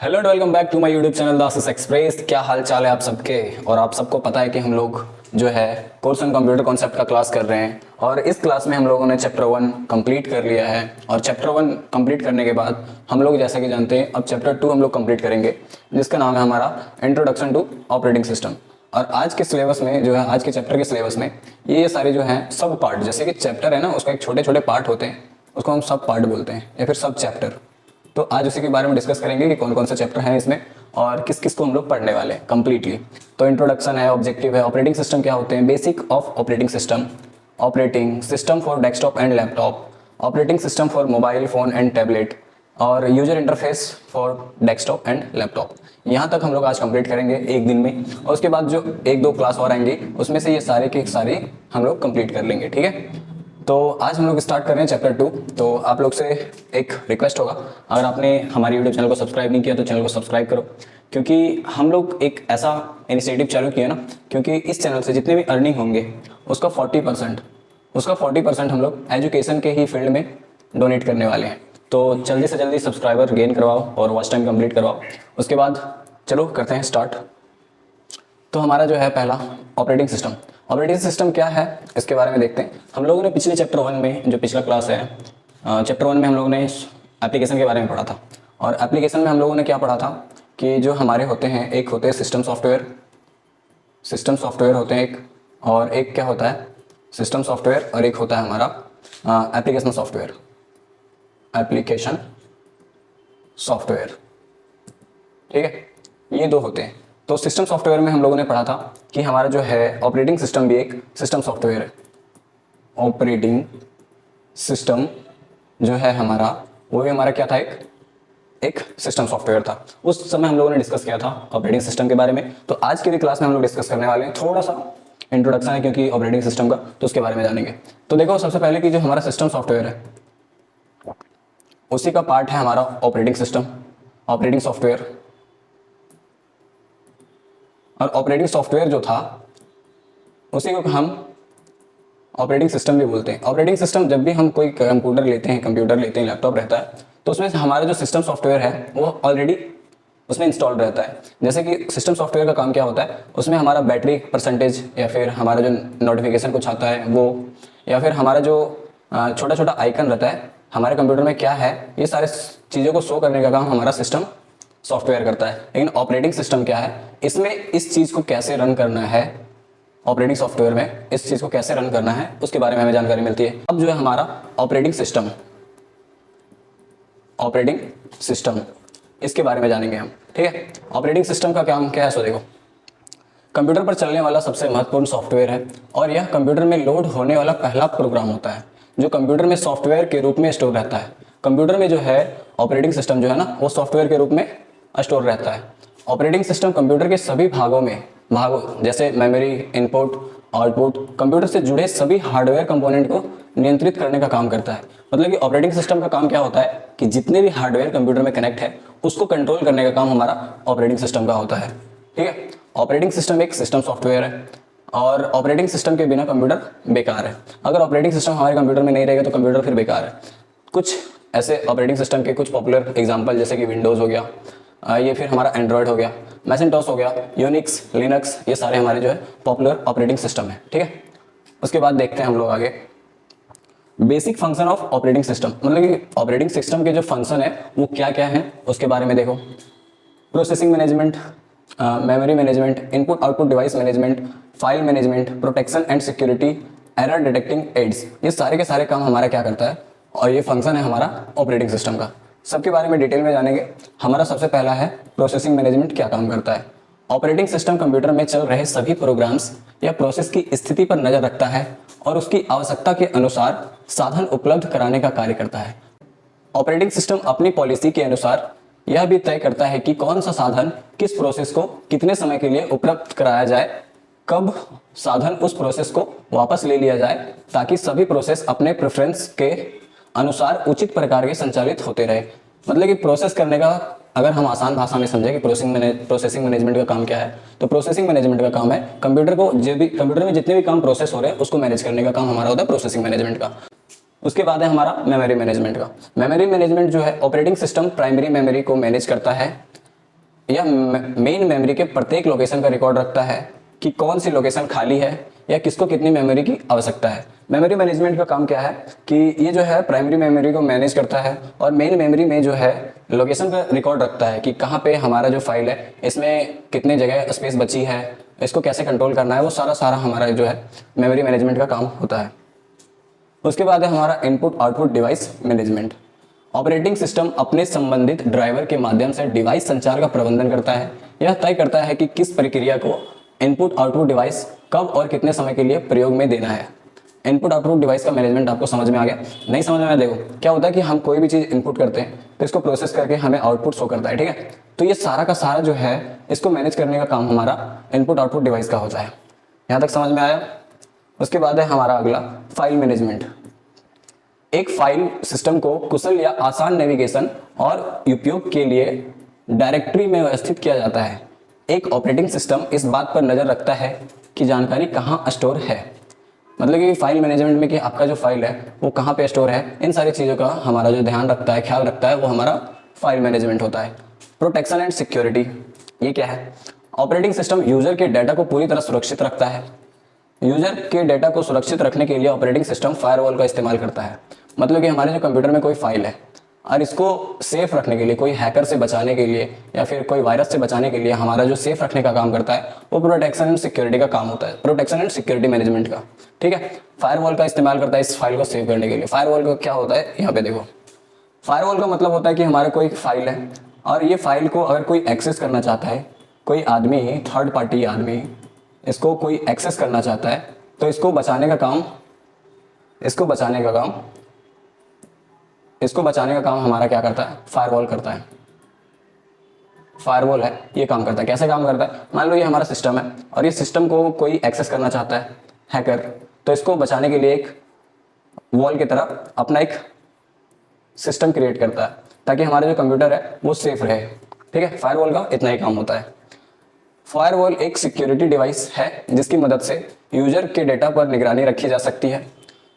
Hello and welcome back to my YouTube channel Das Express. क्या हाल चाल है आप सबके। और आप सबको पता है कि हम लोग जो है कोर्स ऑन कंप्यूटर कॉन्सेप्ट का क्लास कर रहे हैं और इस क्लास में हम लोगों ने चैप्टर 1 कंप्लीट कर लिया है। और चैप्टर 1 कंप्लीट करने के बाद हम लोग जैसा कि जानते हैं अब चैप्टर 2 हम लोग कंप्लीट करेंगे, जिसका नाम है हमारा इंट्रोडक्शन टू ऑपरेटिंग सिस्टम। और आज के सिलेबस में जो है, आज के चैप्टर के सिलेबस में ये सारे जो हैं सब पार्ट, जैसे कि चैप्टर है ना उसका एक छोटे छोटे पार्ट होते हैं, उसको हम सब पार्ट बोलते हैं या फिर सब चैप्टर। तो आज उसी के बारे में डिस्कस करेंगे कि कौन कौन से चैप्टर हैं इसमें और किस किस को हम लोग पढ़ने वाले हैं कंप्लीटली। तो इंट्रोडक्शन है, ऑब्जेक्टिव है, ऑपरेटिंग सिस्टम क्या होते हैं, basic of operating system, operating system for desktop and laptop, operating system for mobile phone and tablet or user interface for desktop and laptop. यहाँ तक हम लोग आज कंप्लीट करेंगे एक दिन में, और उसके बाद जो एक दो क्लास और आएंगी उसमें से ये सारे के सारे हम लोग कंप्लीट कर लेंगे। ठीक है, तो आज हम लोग स्टार्ट कर रहे हैं चैप्टर 2। तो आप लोग से एक रिक्वेस्ट होगा, अगर आपने हमारे यूट्यूब चैनल को सब्सक्राइब नहीं किया तो चैनल को सब्सक्राइब करो, क्योंकि हम लोग एक ऐसा इनिशिएटिव चालू किया ना, क्योंकि इस चैनल से जितने भी अर्निंग होंगे उसका 40% हम लोग एजुकेशन के ही फील्ड में डोनेट करने वाले हैं। तो जल्दी से जल्दी सब्सक्राइबर गेन करवाओ और वॉच टाइम कंप्लीट करवाओ। उसके बाद चलो करते हैं स्टार्ट। तो हमारा जो है पहला ऑपरेटिंग सिस्टम। ऑपरेटिंग सिस्टम क्या है इसके बारे में देखते हैं। हम लोगों ने पिछले चैप्टर 1 में, जो पिछला क्लास है चैप्टर 1 में, हम लोगों ने एप्लीकेशन के बारे में पढ़ा था। और एप्लीकेशन में हम लोगों ने क्या पढ़ा था कि जो हमारे होते हैं, एक होते हैं सिस्टम सॉफ्टवेयर होते हैं एक, और एक क्या होता है सिस्टम सॉफ्टवेयर, और एक होता है हमारा एप्लीकेशन सॉफ्टवेयर। ठीक है, ये दो होते हैं। तो सिस्टम सॉफ्टवेयर में हम लोगों ने पढ़ा था कि हमारा जो है ऑपरेटिंग सिस्टम भी एक सिस्टम सॉफ्टवेयर है। ऑपरेटिंग सिस्टम जो है हमारा, वो भी हमारा क्या था, एक सिस्टम सॉफ्टवेयर था। उस समय हम लोगों ने डिस्कस किया था ऑपरेटिंग सिस्टम के बारे में। तो आज की क्लास में हम लोग डिस्कस करने वाले हैं, थोड़ा सा इंट्रोडक्शन है क्योंकि ऑपरेटिंग सिस्टम का, तो उसके बारे में जानेंगे। तो देखो, सबसे पहले कि जो हमारा सिस्टम सॉफ्टवेयर है उसी का पार्ट है हमारा ऑपरेटिंग सिस्टम, ऑपरेटिंग सॉफ्टवेयर। और ऑपरेटिंग सॉफ्टवेयर जो था उसी को हम ऑपरेटिंग सिस्टम भी बोलते हैं। ऑपरेटिंग सिस्टम, जब भी हम कोई कंप्यूटर लेते हैं, लैपटॉप रहता है, तो उसमें हमारा जो सिस्टम सॉफ्टवेयर है वो ऑलरेडी उसमें इंस्टॉल रहता है। जैसे कि सिस्टम सॉफ्टवेयर का काम क्या होता है, उसमें हमारा बैटरी परसेंटेज, या फिर हमारा जो नोटिफिकेशन कुछ आता है वो, या फिर हमारा जो छोटा छोटा आइकन रहता है हमारे कंप्यूटर में क्या है, ये सारे चीज़ों को शो करने का काम हमारा सिस्टम सॉफ्टवेयर करता है। लेकिन ऑपरेटिंग सिस्टम क्या है, इसमें इस चीज़ को कैसे रन करना है, ऑपरेटिंग सॉफ्टवेयर में इस चीज़ को कैसे रन करना है उसके बारे में हमें जानकारी मिलती है। अब जो है हमारा ऑपरेटिंग सिस्टम, इसके बारे में जानेंगे हम। ठीक है, ऑपरेटिंग सिस्टम का काम क्या है। सो देखो, कंप्यूटर पर चलने वाला सबसे महत्वपूर्ण सॉफ्टवेयर है और यह कंप्यूटर में लोड होने वाला पहला प्रोग्राम होता है जो कंप्यूटर में सॉफ्टवेयर के रूप में स्टोर रहता है। कंप्यूटर में जो है ऑपरेटिंग सिस्टम जो है ना, वो सॉफ्टवेयर के रूप में स्टोर रहता है। ऑपरेटिंग सिस्टम कंप्यूटर के सभी भागों जैसे मेमोरी, इनपुट, आउटपुट, कंप्यूटर से जुड़े सभी हार्डवेयर कंपोनेंट को नियंत्रित करने का काम करता है। मतलब कि ऑपरेटिंग सिस्टम का काम क्या होता है कि जितने भी हार्डवेयर कंप्यूटर में कनेक्ट है उसको कंट्रोल करने का काम हमारा ऑपरेटिंग सिस्टम का होता है। ठीक है, ऑपरेटिंग सिस्टम एक सिस्टम सॉफ्टवेयर है और ऑपरेटिंग सिस्टम के बिना कंप्यूटर बेकार है। अगर ऑपरेटिंग सिस्टम हमारे कंप्यूटर में नहीं रहेगा तो कंप्यूटर फिर बेकार है। कुछ ऐसे ऑपरेटिंग सिस्टम के कुछ पॉपुलर एग्जांपल जैसे कि विंडोज़ हो गया, ये फिर हमारा एंड्रॉयड हो गया, मैसिंटॉस हो गया, यूनिक्स, लिनक्स, ये सारे हमारे जो है पॉपुलर ऑपरेटिंग सिस्टम है। ठीक है, उसके बाद देखते हैं हम लोग आगे basic function of operating system. मतलब कि ऑपरेटिंग सिस्टम के जो फंक्शन है वो क्या क्या है उसके बारे में देखो। Processing management, memory management, input output device management, file management, protection and security, error detecting aids, ये सारे के सारे काम हमारा क्या करता है और ये फंक्शन है हमारा ऑपरेटिंग सिस्टम का। सबके बारे में डिटेल में जानेंगे। हमारा सबसे पहला है प्रोसेसिंग मैनेजमेंट क्या काम करता है। ऑपरेटिंग सिस्टम कंप्यूटर में चल रहे सभी प्रोग्राम्स या प्रोसेस की स्थिति पर नजर रखता है और उसकी आवश्यकता के अनुसार साधन उपलब्ध कराने का कार्य करता है। ऑपरेटिंग सिस्टम अपनी पॉलिसी के अनुसार यह भी तय करता है कि कौन सा साधन किस प्रोसेस को कितने समय के लिए उपलब्ध कराया जाए, कब साधन उस प्रोसेस को वापस ले लिया जाए, ताकि सभी प्रोसेस अपने प्रेफरेंस के अनुसार उचित प्रकार के संचालित होते रहे। मतलब कि प्रोसेस करने का, अगर हम आसान भाषा में समझें कि प्रोसेसिंग मैनेजमेंट का काम क्या है, तो प्रोसेसिंग मैनेजमेंट का काम है कंप्यूटर में जितने भी काम प्रोसेस हो रहे हैं उसको मैनेज करने का काम हमारा होता है प्रोसेसिंग मैनेजमेंट का। उसके बाद है हमारा मेमोरी मैनेजमेंट का। मेमोरी मैनेजमेंट जो है, ऑपरेटिंग सिस्टम प्राइमरी मेमोरी को मैनेज करता है यह मेन मेमोरी के प्रत्येक लोकेशन का रिकॉर्ड रखता है कि कौन सी लोकेशन खाली है या किसको कितनी मेमोरी की आवश्यकता है। मेमोरी मैनेजमेंट का काम क्या है कि ये जो है प्राइमरी मेमोरी को मैनेज करता है और मेन मेमोरी में जो है लोकेशन का रिकॉर्ड रखता है कि कहाँ पे हमारा जो फाइल है इसमें कितनी जगह स्पेस बची है, इसको कैसे कंट्रोल करना है, वो सारा हमारा जो है मेमोरी मैनेजमेंट का काम होता है। उसके बाद है हमारा input output device management. Operating system अपने संबंधित ड्राइवर के माध्यम से डिवाइस संचार का प्रबंधन करता है। यह तय करता है कि किस प्रक्रिया को इनपुट आउटपुट डिवाइस कब और कितने समय के लिए प्रयोग में देना है। इनपुट आउटपुट डिवाइस का मैनेजमेंट आपको समझ में आ गया? नहीं समझ में आया? देखो क्या होता है कि हम कोई भी चीज़ इनपुट करते हैं तो इसको प्रोसेस करके हमें आउटपुट शो करता है, ठीक है। तो ये सारा का सारा जो है इसको मैनेज करने का काम हमारा इनपुट आउटपुट डिवाइस का होता है। यहाँ तक समझ में आया? उसके बाद है हमारा अगला फाइल मैनेजमेंट। एक फाइल सिस्टम को कुशल या आसान नेविगेशन और उपयोग के लिए डायरेक्टरी में व्यवस्थित किया जाता है। एक ऑपरेटिंग सिस्टम इस बात पर नज़र रखता है कि जानकारी कहाँ स्टोर है, मतलब कि फाइल मैनेजमेंट में कि आपका जो फाइल है वो कहाँ पे स्टोर है, इन सारी चीज़ों का हमारा जो ध्यान रखता है, ख्याल रखता है, वो हमारा फाइल मैनेजमेंट होता है। प्रोटेक्शन एंड सिक्योरिटी, ये क्या है? ऑपरेटिंग सिस्टम यूजर के डाटा को पूरी तरह सुरक्षित रखता है। यूजर के डाटा को सुरक्षित रखने के लिए ऑपरेटिंग सिस्टम फायरवॉल का इस्तेमाल करता है। मतलब कि हमारे जो कंप्यूटर में कोई फाइल है और इसको सेफ रखने के लिए, कोई हैकर से बचाने के लिए या फिर कोई वायरस से बचाने के लिए हमारा जो सेफ रखने का काम करता है वो प्रोटेक्शन एंड सिक्योरिटी का काम होता है, प्रोटेक्शन एंड सिक्योरिटी मैनेजमेंट का, ठीक है। फायरवॉल का इस्तेमाल करता है इस फाइल को सेव करने के लिए। फायरवॉल का क्या होता है, यहाँ पे देखो। फायरवॉल का मतलब होता है कि हमारा कोई फाइल है और ये फाइल को अगर कोई एक्सेस करना चाहता है, कोई आदमी, थर्ड पार्टी आदमी इसको कोई एक्सेस करना चाहता है, तो इसको बचाने का काम हमारा क्या करता है? फायरवॉल करता है। फायरवॉल है ये काम करता है। कैसे काम करता है? मान लो ये हमारा सिस्टम है और ये सिस्टम को कोई एक्सेस करना चाहता है हैकर, तो इसको बचाने के लिए एक वॉल की तरह अपना एक सिस्टम क्रिएट करता है ताकि हमारा जो कंप्यूटर है वो सेफ रहे, ठीक है। फायरवॉल का इतना ही काम होता है। फायरवॉल एक सिक्योरिटी डिवाइस है जिसकी मदद से यूजर के डेटा पर निगरानी रखी जा सकती है।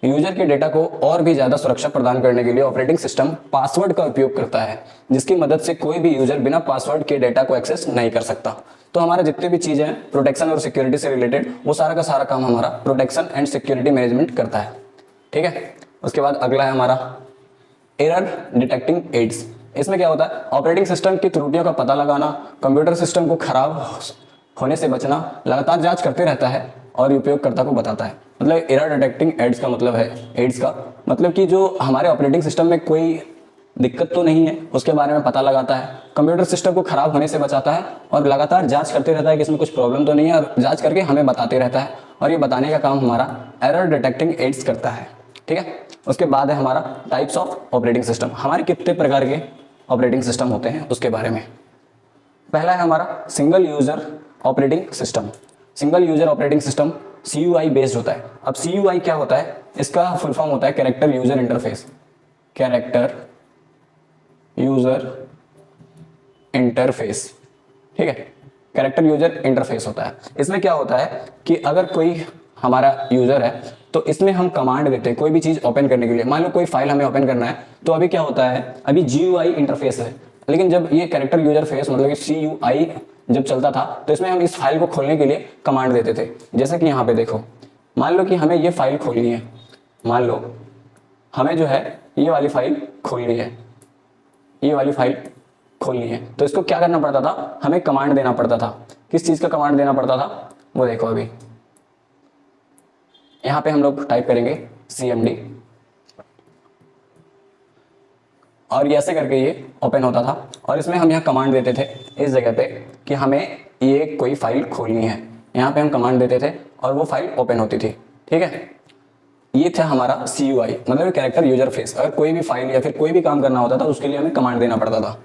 यूजर के डेटा को और भी ज़्यादा सुरक्षा प्रदान करने के लिए ऑपरेटिंग सिस्टम पासवर्ड का उपयोग करता है, जिसकी मदद से कोई भी यूजर बिना पासवर्ड के डेटा को एक्सेस नहीं कर सकता। तो हमारा जितने भी चीज़ें हैं प्रोटेक्शन और सिक्योरिटी से रिलेटेड, वो सारा का सारा काम हमारा प्रोटेक्शन एंड सिक्योरिटी मैनेजमेंट करता है, ठीक है। उसके बाद अगला है हमारा एरर डिटेक्टिंग एड्स। इसमें क्या होता है? ऑपरेटिंग सिस्टम की त्रुटियों का पता लगाना, कंप्यूटर सिस्टम को खराब होने से बचना, लगातार जांच करते रहता है और उपयोगकर्ता को बताता है। मतलब एरर डिटेक्टिंग एड्स का मतलब है, एड्स का मतलब कि जो हमारे ऑपरेटिंग सिस्टम में कोई दिक्कत तो नहीं है उसके बारे में पता लगाता है, कंप्यूटर सिस्टम को खराब होने से बचाता है और लगातार जांच करते रहता है कि इसमें कुछ प्रॉब्लम तो नहीं है, और जांच करके हमें बताते रहता है, और ये बताने का काम हमारा एरर डिटेक्टिंग एड्स करता है, ठीक है। उसके बाद है हमारा टाइप्स ऑफ ऑपरेटिंग सिस्टम। हमारे कितने प्रकार के ऑपरेटिंग सिस्टम होते हैं उसके बारे में। पहला है हमारा single user operating system. Single user operating system CUI based होता है। अब CUI क्या होता है? इसका फुल फॉर्म होता है character user interface. Character user interface, ठीक है। कैरेक्टर यूजर इंटरफेस होता है। इसमें क्या होता है कि अगर कोई हमारा यूजर है तो इसमें हम कमांड देते हैं कोई भी चीज़ ओपन करने के लिए। मान लो कोई फाइल हमें ओपन करना है, तो अभी क्या होता है, अभी GUI इंटरफेस है, लेकिन जब ये कैरेक्टर यूजर फेस मतलब कि CUI जब चलता था तो इसमें हम इस फाइल को खोलने के लिए कमांड देते थे। जैसे कि यहाँ पे देखो, मान लो कि हमें ये फाइल खोलनी है, मान लो हमें जो है ये वाली फाइल खोलनी है, ये वाली फाइल खोलनी है, तो इसको क्या करना पड़ता था? हमें कमांड देना पड़ता था। किस चीज़ का कमांड देना पड़ता था वो देखो। अभी यहाँ पे हम लोग टाइप करेंगे CMD और ये ऐसे करके ये ओपन होता था, और इसमें हम यहाँ कमांड देते थे इस जगह पे कि हमें ये कोई फाइल खोलनी है। यहाँ पे हम कमांड देते थे और वो फाइल ओपन होती थी, ठीक है। ये था हमारा CUI मतलब कैरेक्टर यूजर फेस। अगर कोई भी फाइल या फिर कोई भी काम करना होता था उसके लिए हमें कमांड देना पड़ता था।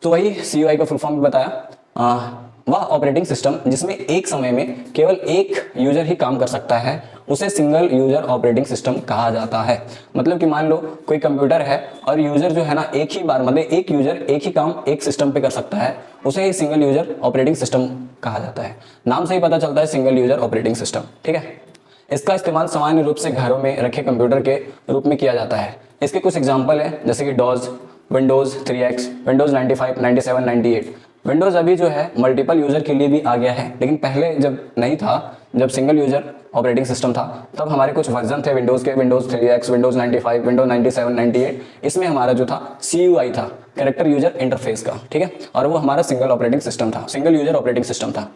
तो वही CUI का फुल फॉर्म भी बताया। वह ऑपरेटिंग सिस्टम जिसमें एक समय में केवल एक यूजर ही काम कर सकता है उसे सिंगल यूजर ऑपरेटिंग सिस्टम कहा जाता है। मतलब कि मान लो कोई कंप्यूटर है और यूजर जो है ना एक ही बार मतलब एक यूजर एक ही काम एक सिस्टम पे कर सकता है, उसे ही सिंगल यूजर ऑपरेटिंग सिस्टम कहा जाता है। नाम से ही पता चलता है सिंगल यूजर ऑपरेटिंग सिस्टम, ठीक है। इसका इस्तेमाल सामान्य रूप से घरों में रखे कंप्यूटर के रूप में किया जाता है। इसके कुछ एग्जाम्पल है जैसे कि Dodge, Windows 3X, Windows 95, 97, 98। Windows अभी जो है मल्टीपल यूज़र के लिए भी आ गया है, लेकिन पहले जब नहीं था, जब सिंगल यूज़र ऑपरेटिंग सिस्टम था, तब हमारे कुछ वर्जन थे विंडोज़ के, विंडोज़ 3X, विंडोज़ 95, विंडोज़ 97, 98। इसमें हमारा जो था CUI था, कैरेक्टर यूजर इंटरफेस का, ठीक है, और वो हमारा सिंगल ऑपरेटिंग सिस्टम था, सिंगल यूजर ऑपरेटिंग सिस्टम था।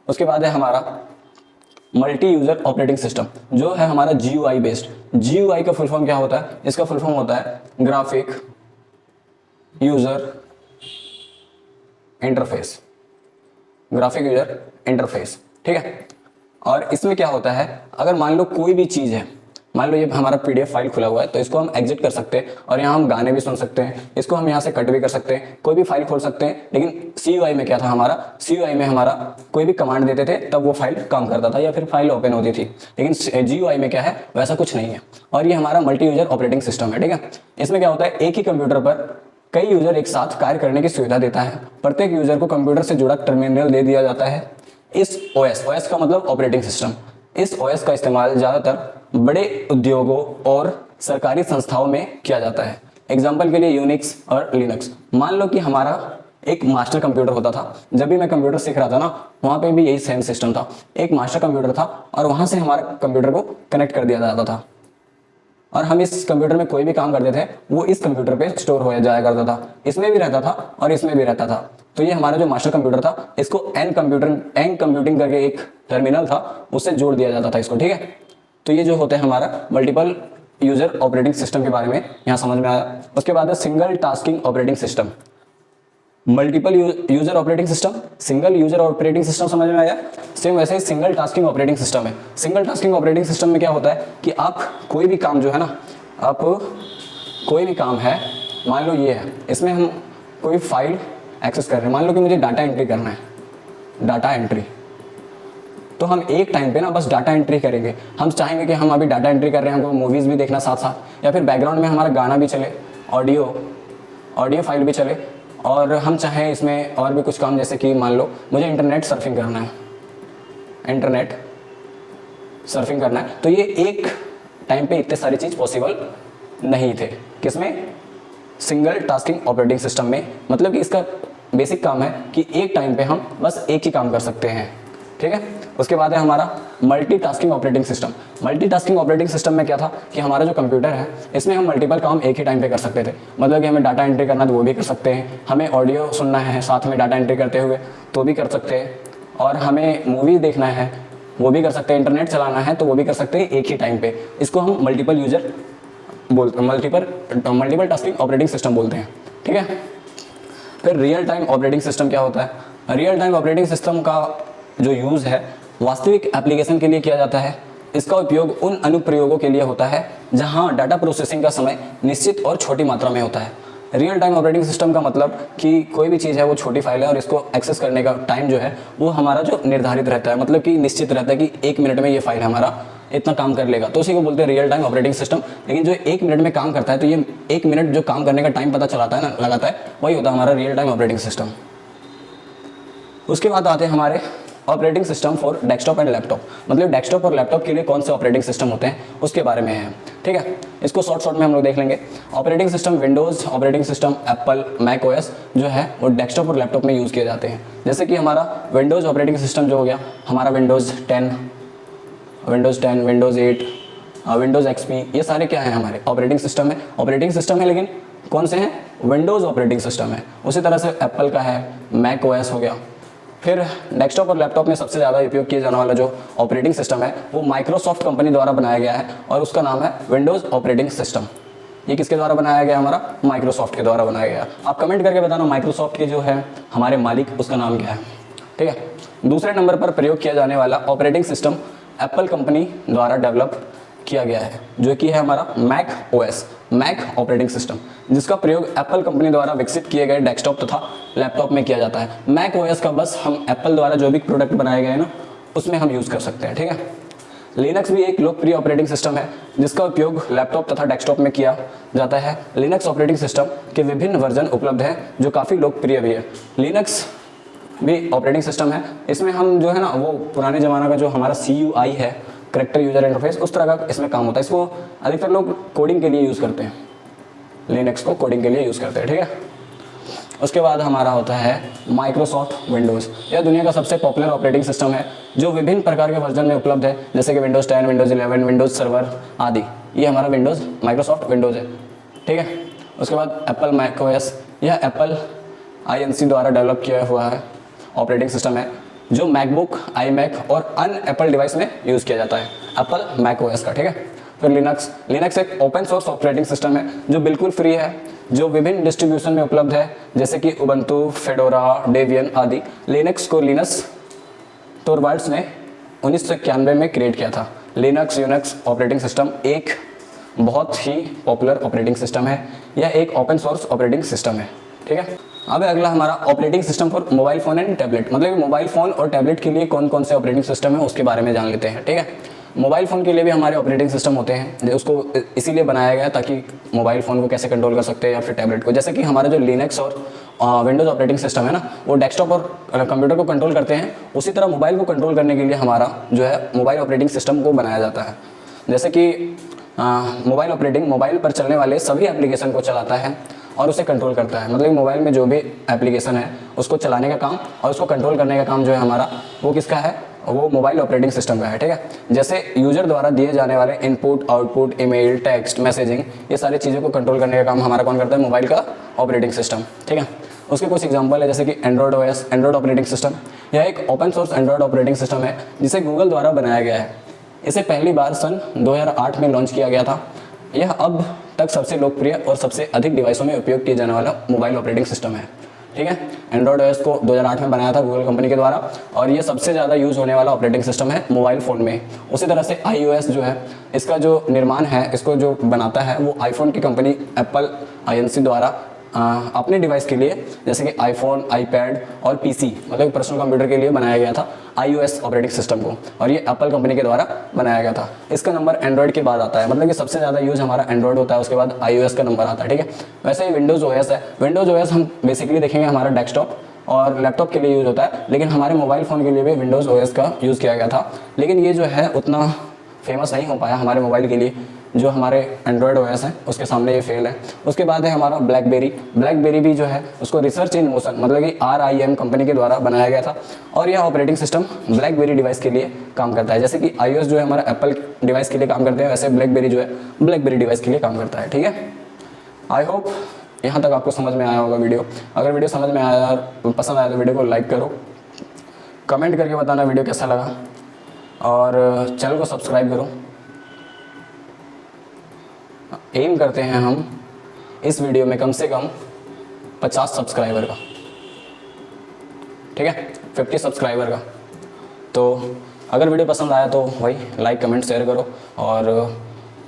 उसके बाद है हमारा मल्टी यूजर ऑपरेटिंग सिस्टम, जो है हमारा GUI बेस्ड। GUI का फुल फॉर्म क्या होता है? इसका फुल फॉर्म होता है graphic user interface, graphic user interface, ठीक है। और इसमें क्या होता है, अगर मान लो कोई भी चीज़ है, मान लो ये हमारा PDF फाइल खुला हुआ है, तो इसको हम एग्जिट कर सकते हैं और यहाँ हम गाने भी सुन सकते हैं, इसको हम यहाँ से कट भी कर सकते हैं, कोई भी फाइल खोल सकते हैं। लेकिन CUI में क्या था हमारा, CUI में हमारा कोई भी कमांड देते थे तब वो फाइल काम करता था या फिर फाइल ओपन होती थी, लेकिन GUI में क्या है, वैसा कुछ नहीं है। और ये हमारा मल्टी यूजर ऑपरेटिंग सिस्टम है, ठीक है। इसमें क्या होता है, एक ही कंप्यूटर पर कई यूजर एक साथ कार्य करने की सुविधा देता है। प्रत्येक यूजर को कंप्यूटर से जुड़ा टर्मिनल दे दिया जाता है। इस OS का मतलब ऑपरेटिंग सिस्टम, इस OS का इस्तेमाल ज़्यादातर बड़े उद्योगों और सरकारी संस्थाओं में किया जाता है। एग्जाम्पल के लिए यूनिक्स और लिनक्स। मान लो कि हमारा एक मास्टर कंप्यूटर होता था, जब भी मैं कंप्यूटर सीख रहा था ना, वहाँ पे भी यही सेम सिस्टम था। एक मास्टर कंप्यूटर था और वहाँ से हमारे कंप्यूटर को कनेक्ट कर दिया जाता था, और हम इस कंप्यूटर में कोई भी काम करते थे वो इस कंप्यूटर पे स्टोर हो जाया करता था। इसमें भी रहता था और इसमें भी रहता था। तो ये हमारा जो मास्टर कंप्यूटर था, इसको एन कंप्यूटिंग करके एक टर्मिनल था, उससे जोड़ दिया जाता था इसको, ठीक है। तो ये जो होता है हमारा मल्टीपल यूजर ऑपरेटिंग सिस्टम के बारे में यहाँ समझ में आया। उसके बाद है single tasking operating system. Multiple user operating system, single user operating system समझ में आया। सेम वैसे ही सिंगल टास्किंग ऑपरेटिंग सिस्टम है। सिंगल टास्किंग ऑपरेटिंग सिस्टम में क्या होता है कि आप कोई भी काम जो है ना, आप कोई भी काम है, मान लो ये है, इसमें हम कोई फाइल एक्सेस कर रहे हैं, मान लो कि मुझे डाटा एंट्री करना है, डाटा एंट्री, तो हम एक टाइम पे ना बस डाटा एंट्री करेंगे। हम चाहेंगे कि हम अभी डाटा एंट्री कर रहे हैं, हमको मूवीज़ भी देखना साथ साथ, या फिर बैकग्राउंड में हमारा गाना भी चले, ऑडियो फाइल भी चले, और हम चाहें इसमें और भी कुछ काम, जैसे कि मान लो मुझे इंटरनेट सर्फिंग करना है, इंटरनेट सर्फिंग करना है, तो ये एक टाइम पे इतने सारी चीज़ पॉसिबल नहीं थे। किसमें? सिंगल टास्किंग ऑपरेटिंग सिस्टम में। मतलब कि इसका बेसिक काम है कि एक टाइम पे हम बस एक ही काम कर सकते हैं, ठीक है। उसके बाद है हमारा multitasking operating system. Multitasking operating system में क्या था कि हमारा जो कंप्यूटर है, इसमें हम मल्टीपल काम एक ही टाइम पे कर सकते थे। मतलब कि हमें डाटा एंट्री करना है तो वो भी कर सकते हैं, हमें ऑडियो सुनना है साथ में डाटा एंट्री करते हुए तो भी कर सकते हैं, और हमें मूवी देखना है वो भी कर सकते हैं, इंटरनेट चलाना है तो वो भी कर सकते हैं एक ही टाइम पे। इसको हम मल्टीपल टास्किंग ऑपरेटिंग सिस्टम बोलते हैं, ठीक है। फिर रियल टाइम ऑपरेटिंग सिस्टम क्या होता है? रियल टाइम ऑपरेटिंग सिस्टम का जो यूज़ है वास्तविक एप्लीकेशन के लिए किया जाता है। इसका उपयोग उन अनुप्रयोगों के लिए होता है जहां डाटा प्रोसेसिंग का समय निश्चित और छोटी मात्रा में होता है। रियल टाइम ऑपरेटिंग सिस्टम का मतलब कि कोई भी चीज़ है वो छोटी फाइल है और इसको एक्सेस करने का टाइम जो है वो हमारा जो निर्धारित रहता है, मतलब कि निश्चित रहता है कि 1 मिनट में ये फाइल हमारा इतना काम कर लेगा, तो उसी को बोलते हैं रियल टाइम ऑपरेटिंग सिस्टम। लेकिन जो 1 मिनट में काम करता है, तो ये 1 मिनट जो काम करने का टाइम पता चलाता है ना, लगाता है, वही होता है हमारा रियल टाइम ऑपरेटिंग सिस्टम। उसके बाद आते हैं हमारे operating system for desktop and laptop. मतलब डेस्कटॉप और लैपटॉप के लिए कौन से ऑपरेटिंग सिस्टम होते हैं उसके बारे में है, ठीक है। इसको शॉर्ट में हम लोग देख लेंगे। Operating system Windows operating system, Apple, Mac OS जो है वो डेस्कटॉप और लैपटॉप में यूज़ किए जाते हैं। जैसे कि हमारा विंडोज़ ऑपरेटिंग सिस्टम जो हो गया हमारा विंडोज़ 10, विंडोज़ 8, विंडोज़ XP, ये सारे क्या हैं? हमारे ऑपरेटिंग सिस्टम है, लेकिन कौन से हैं? विंडोज़ ऑपरेटिंग सिस्टम है। उसी तरह से एप्पल का है, मैक OS हो गया। फिर डेस्कटॉप और लैपटॉप में सबसे ज़्यादा उपयोग किया जाने वाला जो ऑपरेटिंग सिस्टम है वो माइक्रोसॉफ्ट कंपनी द्वारा बनाया गया है, और उसका नाम है विंडोज़ ऑपरेटिंग सिस्टम। ये किसके द्वारा बनाया गया? हमारा माइक्रोसॉफ्ट के द्वारा बनाया गया। आप कमेंट करके बताना माइक्रोसॉफ्ट के जो है हमारे मालिक, उसका नाम क्या है, ठीक है। दूसरे नंबर पर प्रयोग किया जाने वाला ऑपरेटिंग सिस्टम एप्पल कंपनी द्वारा डेवलप किया गया है, जो कि है हमारा Mac OS, Mac operating system, जिसका प्रयोग एप्पल कंपनी द्वारा विकसित किए गए डेस्कटॉप तथा लैपटॉप में किया जाता है। मैक OS का बस हम एप्पल द्वारा जो भी प्रोडक्ट बनाए गए हैं ना, उसमें हम यूज़ कर सकते हैं, ठीक है। लिनक्स भी एक लोकप्रिय ऑपरेटिंग सिस्टम है जिसका उपयोग लैपटॉप तथा डेस्कटॉप में किया जाता है। लिनक्स ऑपरेटिंग सिस्टम के विभिन्न वर्जन उपलब्ध हैं जो काफ़ी लोकप्रिय भी है। लिनक्स भी ऑपरेटिंग सिस्टम है, इसमें हम जो है ना वो पुराने ज़माना का जो हमारा CUI है, कैरेक्टर यूजर इंटरफेस, उस तरह का इसमें काम होता है। इसको अधिकतर लोग कोडिंग के लिए यूज़ करते हैं, लिनक्स को कोडिंग के लिए यूज़ करते हैं, ठीक है। उसके बाद हमारा होता है माइक्रोसॉफ्ट विंडोज़। यह दुनिया का सबसे पॉपुलर ऑपरेटिंग सिस्टम है जो विभिन्न प्रकार के वर्जन में उपलब्ध है, जैसे कि विंडोज़ 10, विंडोज़ 11, विंडोज़ सर्वर आदि। ये हमारा विंडोज़ माइक्रोसॉफ्ट विंडोज़ है, ठीक है। उसके बाद एप्पल मैकओएस, यह एप्पल INC द्वारा डेवलप किया हुआ है ऑपरेटिंग सिस्टम है जो मैकबुक, iMac और अन्य एप्पल डिवाइस में यूज़ किया जाता है, एप्पल मैकओएस का, ठीक है। फिर लिनक्स एक ओपन सोर्स ऑपरेटिंग सिस्टम है जो बिल्कुल फ्री है, जो विभिन्न डिस्ट्रीब्यूशन में उपलब्ध है, जैसे कि उबंटू, फेडोरा, डेबियन आदि। लिनक्स को लिनस टोरवाल्ड्स ने 1991 में क्रिएट किया था। लिनक्स यूनिक्स ऑपरेटिंग सिस्टम एक बहुत ही पॉपुलर ऑपरेटिंग सिस्टम है। यह एक ओपन सोर्स ऑपरेटिंग सिस्टम है, ठीक है। अब अगला हमारा operating system for mobile phone and tablet, मतलब मोबाइल फ़ोन और टैबलेट के लिए कौन कौन से ऑपरेटिंग सिस्टम है उसके बारे में जान लेते हैं, ठीक है। मोबाइल फ़ोन के लिए भी हमारे ऑपरेटिंग सिस्टम होते हैं, उसको इसीलिए बनाया गया ताकि मोबाइल फ़ोन को कैसे कंट्रोल कर सकते हैं या फिर टैबलेट को। जैसे कि हमारा जो लिनक्स और विंडोज़ ऑपरेटिंग सिस्टम है ना, वो डेस्कटॉप और कंप्यूटर को कंट्रोल करते हैं, उसी तरह मोबाइल को कंट्रोल करने के लिए हमारा जो है मोबाइल ऑपरेटिंग सिस्टम को बनाया जाता है। जैसे कि मोबाइल पर चलने वाले सभी एप्लीकेशन को चलाता है और उसे कंट्रोल करता है, मतलब मोबाइल में जो भी एप्लीकेशन है उसको चलाने का काम और उसको कंट्रोल करने का काम जो है हमारा, वो किसका है, वो मोबाइल ऑपरेटिंग सिस्टम का है, ठीक है। जैसे यूजर द्वारा दिए जाने वाले input, output, email, text, messaging, ये सारी चीज़ों को कंट्रोल करने का काम हमारा कौन करता है, मोबाइल का ऑपरेटिंग सिस्टम, ठीक है। उसके कुछ एग्जांपल है, जैसे कि Android OS, Android operating system. यह एक open source Android operating system है जिसे गूगल द्वारा बनाया गया है। इसे पहली बार सन 2008 में लॉन्च किया गया था। यह अब तक सबसे लोकप्रिय और सबसे अधिक डिवाइसों में उपयोग किए जाने वाला मोबाइल ऑपरेटिंग सिस्टम है, ठीक है। एंड्रॉयड OS को 2008 में बनाया था गूगल कंपनी के द्वारा और ये सबसे ज़्यादा यूज़ होने वाला ऑपरेटिंग सिस्टम है मोबाइल फ़ोन में। उसी तरह से iOS जो है, इसका जो निर्माण है, इसको जो बनाता है वो आईफोन की कंपनी एप्पल INC द्वारा अपने डिवाइस के लिए, जैसे कि आईफोन, आईपैड और PC, मतलब पर्सनल कंप्यूटर के लिए बनाया गया था iOS ऑपरेटिंग सिस्टम को, और ये एप्पल कंपनी के द्वारा बनाया गया था। इसका नंबर एंड्रॉयड के बाद आता है, मतलब कि सबसे ज़्यादा यूज़ हमारा एंड्रॉयड होता है, उसके बाद iOS का नंबर आता है, ठीक है। वैसे ही विंडोज़ OS है। विंडोज़ OS हम बेसिकली देखेंगे हमारा डेस्कटॉप और लैपटॉप के लिए यूज़ होता है, लेकिन हमारे मोबाइल फ़ोन के लिए भी विंडोज़ OS का यूज़ किया गया था, लेकिन ये जो है उतना फेमस नहीं हो पाया हमारे मोबाइल के लिए। जो हमारे एंड्रॉयड OS है उसके सामने ये फेल है। उसके बाद है हमारा ब्लैकबेरी भी जो है उसको रिसर्च इन मोशन, मतलब कि RIM कंपनी के द्वारा बनाया गया था और यह ऑपरेटिंग सिस्टम ब्लैकबेरी डिवाइस के लिए काम करता है। जैसे कि iOS जो है हमारा एप्पल डिवाइस के लिए काम करते हैं, वैसे ब्लैकबेरी जो है ब्लैकबेरी डिवाइस के लिए काम करता है, ठीक है। आई होप यहाँ तक आपको समझ में आया होगा वीडियो। अगर वीडियो समझ में आया और पसंद आया तो वीडियो को लाइक करो, कमेंट करके बताना वीडियो कैसा लगा और चैनल को सब्सक्राइब करो। एम करते हैं हम इस वीडियो में कम से कम 50 सब्सक्राइबर का, ठीक है, 50 सब्सक्राइबर का। तो अगर वीडियो पसंद आया तो वही लाइक, कमेंट, शेयर करो और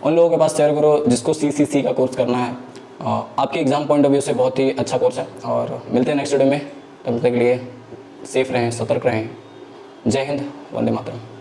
उन लोगों के पास शेयर करो जिसको CCC का कोर्स करना है। आपके एग्ज़ाम पॉइंट ऑफ व्यू से बहुत ही अच्छा कोर्स है और मिलते हैं नेक्स्ट वीडियो में। तब तक के लिए सेफ रहें, सतर्क रहें। जय हिंद, वंदे मातरम।